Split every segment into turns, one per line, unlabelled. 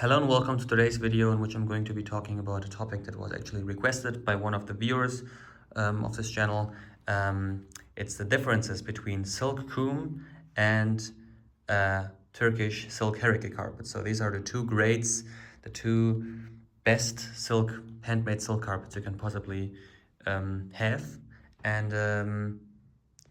Hello and welcome to today's video, in which I'm going to be talking about a topic that was actually requested by one of the viewers of this channel. It's the differences between silk coom and Turkish silk Hereke carpet. So these are the two grades, the two best handmade silk carpets you can possibly have. And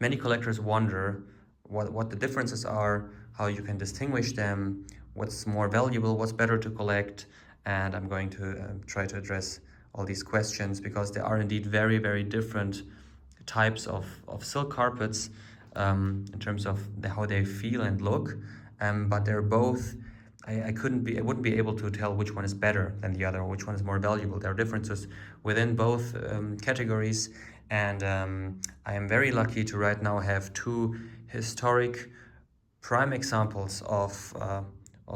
many collectors wonder what the differences are, how you can distinguish them, what's more valuable, what's better to collect. And I'm going to try to address all these questions, because there are indeed very, very different types of silk carpets in terms of how they feel and look. But they're both, I wouldn't be able to tell which one is better than the other, or which one is more valuable. There are differences within both categories. And I am very lucky to right now have two historic prime examples of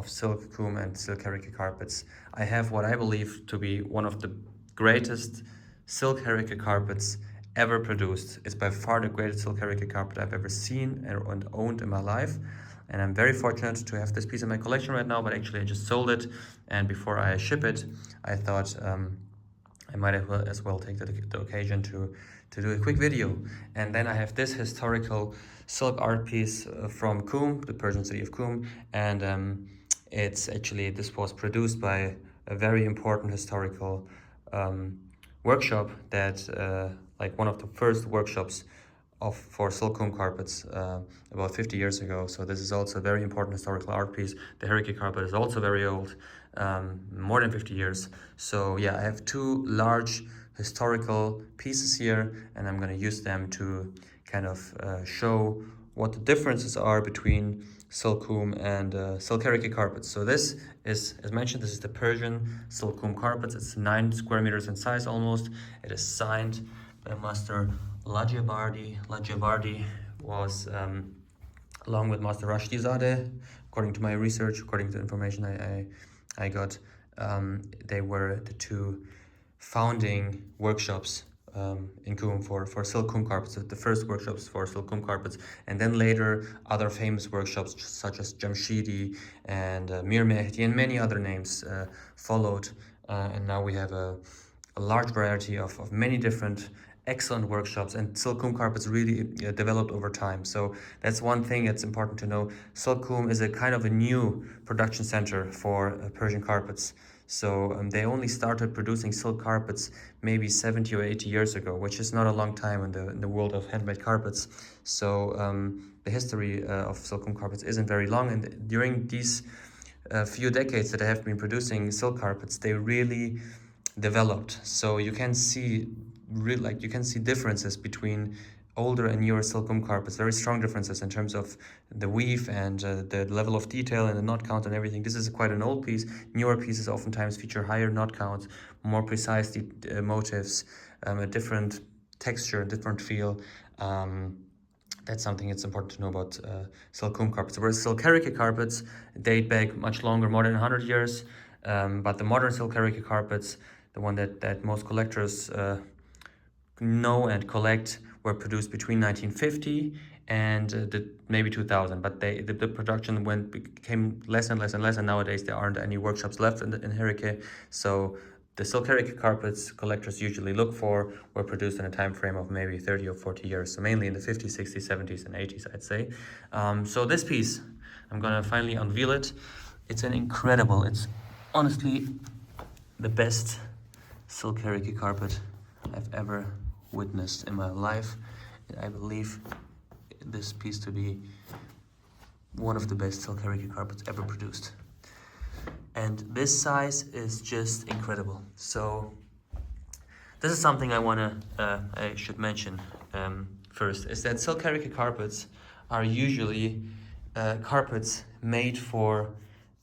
silk coom and silk Hereke carpets. I have what I believe to be one of the greatest silk Hereke carpets ever produced. It's by far the greatest silk Hereke carpet I've ever seen and owned in my life. And I'm very fortunate to have this piece in my collection right now, but actually I just sold it. And before I ship it, I thought I might as well take the occasion to do a quick video. And then I have this historical silk art piece from Qum, the Persian city of Qum. And this was produced by a very important historical workshop that, like one of the first workshops for silk coom carpets about 50 years ago. So this is also a very important historical art piece. The Hereke carpet is also very old, more than 50 years. So yeah, I have two large historical pieces here, and I'm going to use them to kind of show what the differences are between silk coom and silk Hereke carpets. So this is, as mentioned, this is the Persian silk coom carpets. It's 9 square meters in size almost. It is signed by Master Lajevardi. Lajevardi was, along with Master Rashdizadeh, according to my research, according to the information I got, they were the two founding workshops in Qum for silk coom carpets, the first workshops for silk coom carpets. And then later, other famous workshops such as Jamshidi and Mir Mehdi and many other names followed. And now we have a large variety of many different excellent workshops, and silk coom carpets really developed over time. So that's one thing that's important to know. Silk coom is a kind of a new production center for Persian carpets. So they only started producing silk carpets maybe 70 or 80 years ago, which is not a long time in the world of handmade carpets. So the history of silk coom carpets isn't very long, and during these few decades that I have been producing silk carpets, they really developed. So you can see differences between older and newer silk coom carpets, very strong differences in terms of the weave and the level of detail and the knot count and everything. This is quite an old piece. Newer pieces oftentimes feature higher knot counts, more precise motifs, a different texture, different feel. That's something that's important to know about silk coom carpets. Whereas silk Hereke carpets date back much longer, more than 100 years. But the modern silk Hereke carpets, the one that most collectors know and collect, were produced between 1950 and maybe 2000. But the production became less and less and less, and nowadays there aren't any workshops left in Hereke. So the silk Hereke carpets collectors usually look for were produced in a time frame of maybe 30 or 40 years. So mainly in the 50s, 60s, 70s, and 80s, I'd say. So this piece, I'm gonna finally unveil it. It's it's honestly the best silk Hereke carpet I've ever witnessed in my life. I believe this piece to be one of the best silk Hereke carpets ever produced. And this size is just incredible. So this is something I should mention first, is that silk Hereke carpets are usually carpets made for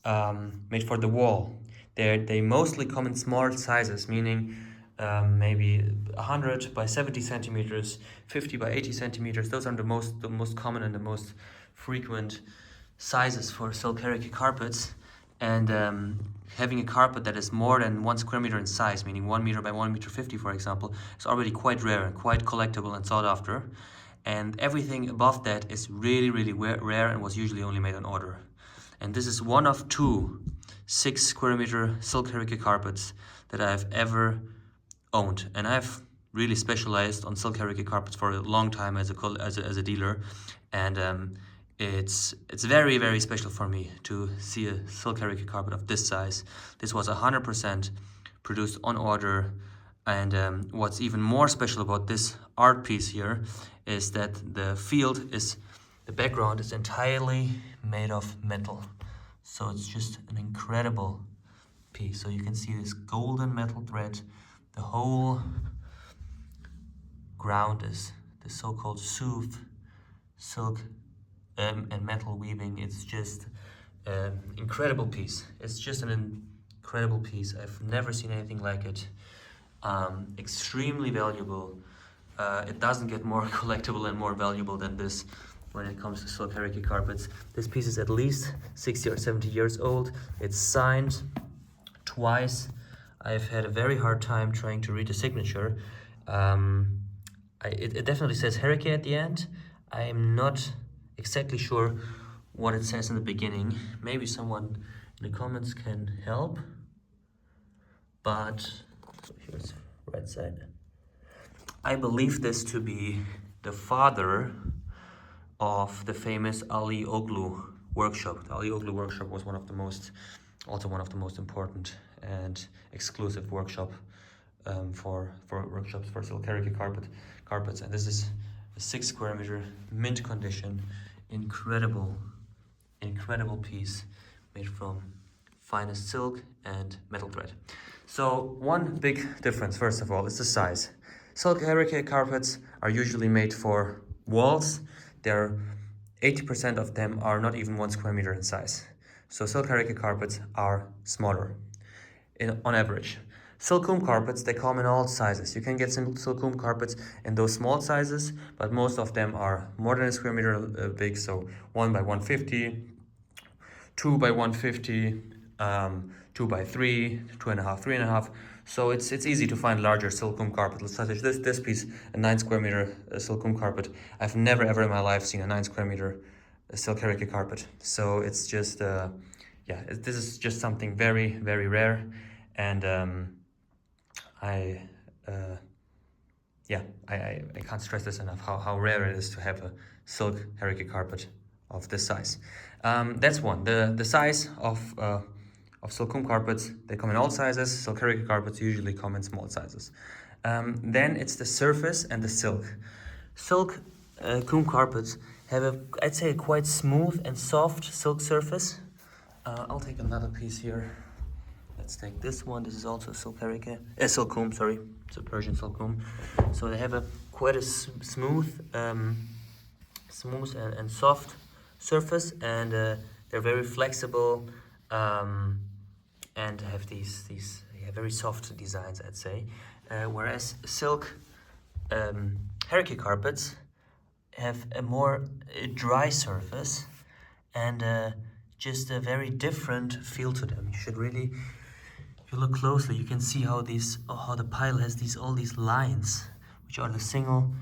the wall. They mostly come in small sizes, meaning maybe 100 by 70 centimeters, 50 by 80 centimeters. Those are the most common and the most frequent sizes for silk Hereke carpets. And having a carpet that is more than 1 square meter in size, meaning 1 meter by 1 meter 50, for example, is already quite rare and quite collectible and sought after. And everything above that is really, really rare and was usually only made on order. And this is one of two 6 square meter silk Hereke carpets that I've ever owned. And I've really specialized on silk Hereke carpets for a long time as a dealer, and it's very, very special for me to see a silk Hereke carpet of this size. This was 100% produced on order, and what's even more special about this art piece here is that the background is entirely made of metal. So it's just an incredible piece. So you can see this golden metal thread. The whole ground is the so-called soothed silk and metal weaving. It's just an incredible piece. It's just an incredible piece. I've never seen anything like it. Extremely valuable. It doesn't get more collectible and more valuable than this when it comes to silk Hereke carpets. This piece is at least 60 or 70 years old. It's signed twice. I've had a very hard time trying to read the signature. It definitely says Hereke at the end. I'm not exactly sure what it says in the beginning. Maybe someone in the comments can help. But so here's the right side. I believe this to be the father of the famous Ali Oglu workshop. The Ali Oglu workshop was one of the most important and exclusive workshop for workshops for silk Hereke carpets. And this is a 6 square meter mint condition, incredible piece made from finest silk and metal thread. So one big difference, first of all, is the size. Silk Hereke carpets are usually made for walls. 80% of them are not even 1 square meter in size. So silk Hereke carpets are smaller on average. Silkwoom carpets, they come in all sizes. You can get silkwoom carpets in those small sizes, but most of them are more than a square meter big, so 1 by 150, 2 by 150, 2 by 3, 2.5, 3.5. So it's easy to find larger silkwoom carpets, such as this piece, a 9 square meter silkwoom carpet. I've never ever in my life seen a 9 square meter silk Hereke carpet. So it's just, this is just something very, very rare. And I can't stress this enough, how rare it is to have a silk Hereke carpet of this size. That's one. The size of silkwoom carpets, they come in all sizes. Silk Hereke carpets usually come in small sizes. Then it's the surface and the silk. Silk coom carpets have I'd say a quite smooth and soft silk surface. I'll take another piece here. Let's take this one. This is also silk Hereke, silkwoom, sorry. It's a Persian silkwoom. So they have quite a smooth and soft surface, and they're very flexible, and have these very soft designs, I'd say. Whereas silk Hereke carpets have a more dry surface and just a very different feel to them. You should really, if you look closely, you can see how the pile has all these lines, which are the single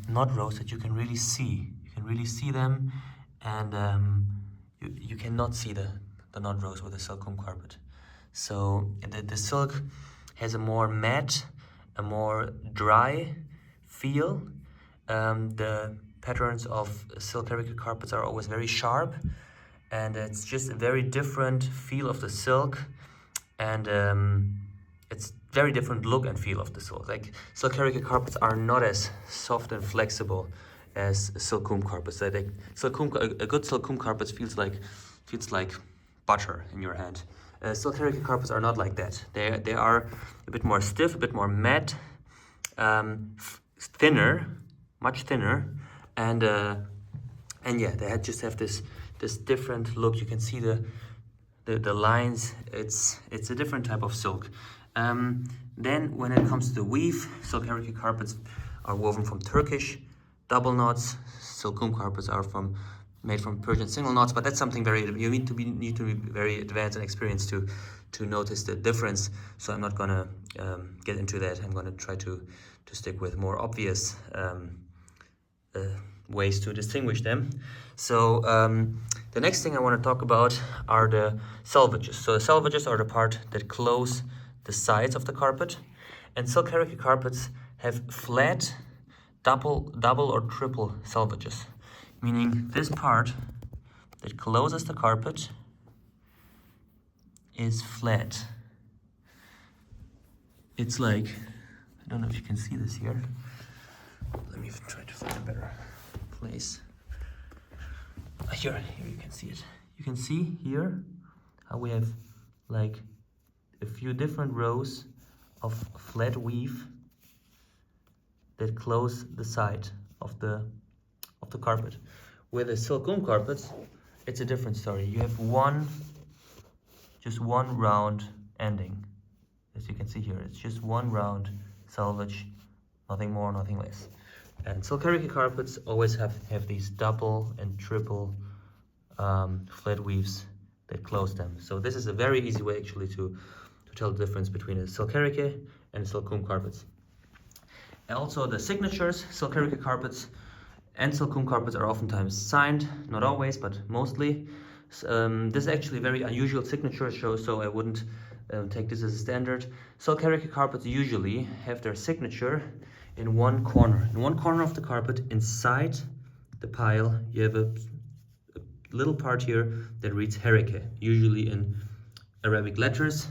knot rows that you can really see. You can really see them, and you cannot see the knot rows with a silkwoom carpet. So the silk has a more matte, a more dry feel. The patterns of silk Hereke carpets are always very sharp, and it's just a very different feel of the silk, and it's very different look and feel of the silk. Like silk Hereke carpets are not as soft and flexible as silkwoom carpets. A good silkwoom carpet feels like butter in your hand. Silk Hereke carpets are not like that. They are a bit more stiff, a bit more matte, thinner, much thinner, and yeah, they just have this different look. You can see the lines. It's a different type of silk. Then when it comes to the weave, silk Hereke carpets are woven from Turkish double knots. Silkwoom carpets are made from Persian single knots, but that's something you need to be very advanced and experienced to notice the difference. So I'm not gonna get into that. I'm gonna try to stick with more obvious ways to distinguish them. So the next thing I want to talk about are the selvages. So the selvages are the part that close the sides of the carpet, and silk Hereke carpets have flat double or triple selvages, meaning this part that closes the carpet is flat. It's like, I don't know if you can see this here. Let me try to find a better place. Here you can see it. You can see here how we have like a few different rows of flat weave that close the side of the carpet. With the silkwool carpets, it's a different story. You have just one round ending. As you can see here, it's just one round selvage, nothing more, nothing less. And silk Hereke carpets always have these double and triple flat weaves that close them. So this is a very easy way actually to tell the difference between a silk Hereke and silkwool carpets. And also the signatures, silk Hereke carpets and silkwool carpets are oftentimes signed, not always, but mostly. This is actually a very unusual signature show, so I wouldn't take this as a standard. Silk Hereke carpets usually have their signature in one corner. In one corner of the carpet, inside the pile, you have a little part here that reads Hereke, usually in Arabic letters,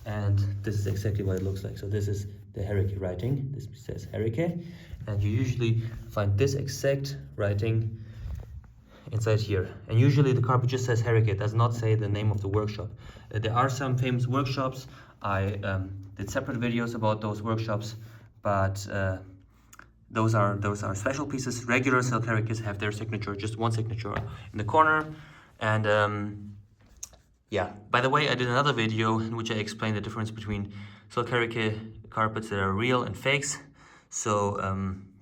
and this is exactly what it looks like. So this is the Hereke writing. This says Hereke, and you usually find this exact writing inside here. And usually the carpet just says Hereke, it does not say the name of the workshop. There are some famous workshops. I did separate videos about those workshops, but those are special pieces. Regular silk Herekes have their signature, just one signature in the corner. And yeah, by the way, I did another video in which I explained the difference between silk Hereke carpets that are real and fakes. So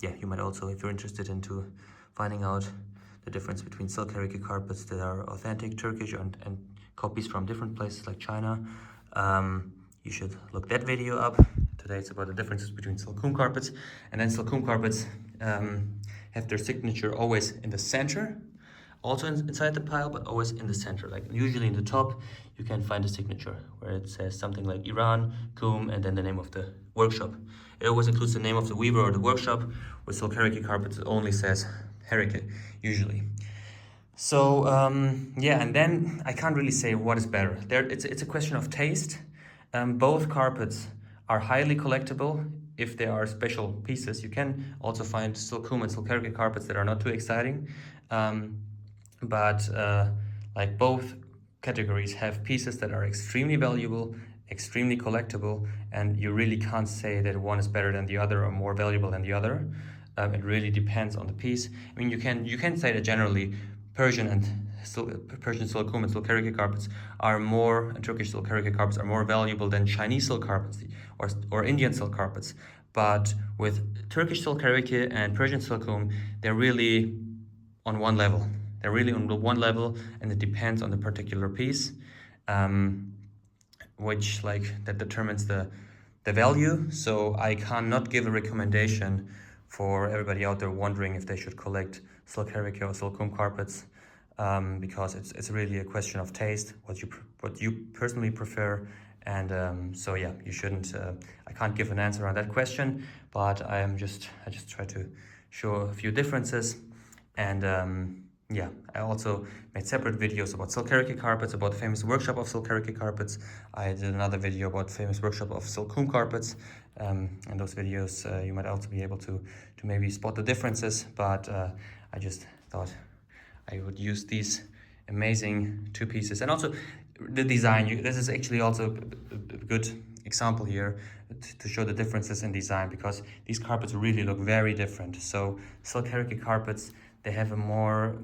yeah, you might also, if you're interested into finding out the difference between silk Hereke carpets that are authentic Turkish and copies from different places like China, you should look that video up. Today it's about the differences between silkwool carpets. And then silkwool carpets have their signature always in the center, also inside the pile, but always in the center. Like usually in the top, you can find a signature where it says something like Iran, Kum, and then the name of the workshop. It always includes the name of the weaver or the workshop. With silk Hereke carpets, it only says Hereke, usually. So yeah, and then I can't really say what is better. It's a question of taste. Both carpets are highly collectible if they are special pieces. You can also find silkwool and silk Hereke carpets that are not too exciting, but like both categories have pieces that are extremely valuable, extremely collectible, and you really can't say that one is better than the other or more valuable than the other. It really depends on the piece. I mean, you can say that generally Persian silkwool and silk Hereke carpets are more, and Turkish silk Hereke carpets are more valuable than Chinese silk carpets or Indian silk carpets. But with Turkish silk Hereke and Persian silkwool, they're really on one level. They're really on one level, and it depends on the particular piece, which that determines the value. So I cannot give a recommendation for everybody out there wondering if they should collect silk Hereke or silkwool carpets, because it's really a question of taste, what you personally prefer. And so yeah, you shouldn't. I can't give an answer on that question, but I just try to show a few differences. And yeah, I also made separate videos about silk Hereke carpets, about the famous workshop of silk Hereke carpets. I did another video about famous workshop of silkwool carpets. And those videos, you might also be able to maybe spot the differences, but I just thought I would use these amazing two pieces. And also the design, this is actually also a good example here to show the differences in design, because these carpets really look very different. So silk Hereke carpets, they have a more,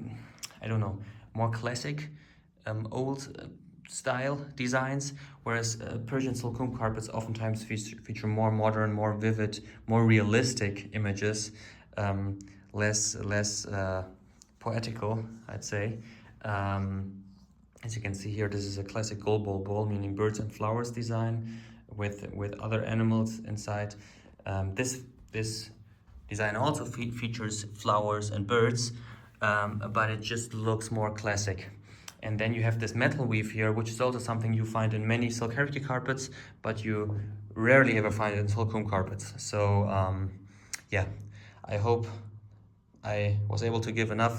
I don't know, more classic, old style designs, whereas Persian silkwool carpets oftentimes feature more modern, more vivid, more realistic images, less poetical, I'd say. As you can see here, this is a classic gold ball bowl, meaning birds and flowers design with other animals inside. This design also features flowers and birds, but it just looks more classic. And then you have this metal weave here, which is also something you find in many silk Hereke carpets, but you rarely ever find it in silkcomb carpets. So yeah, I hope I was able to give enough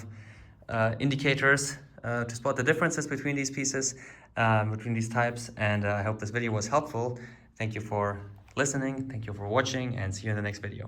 indicators to spot the differences between these pieces, between these types, and I hope this video was helpful. Thank you for listening, thank you for watching, and see you in the next video.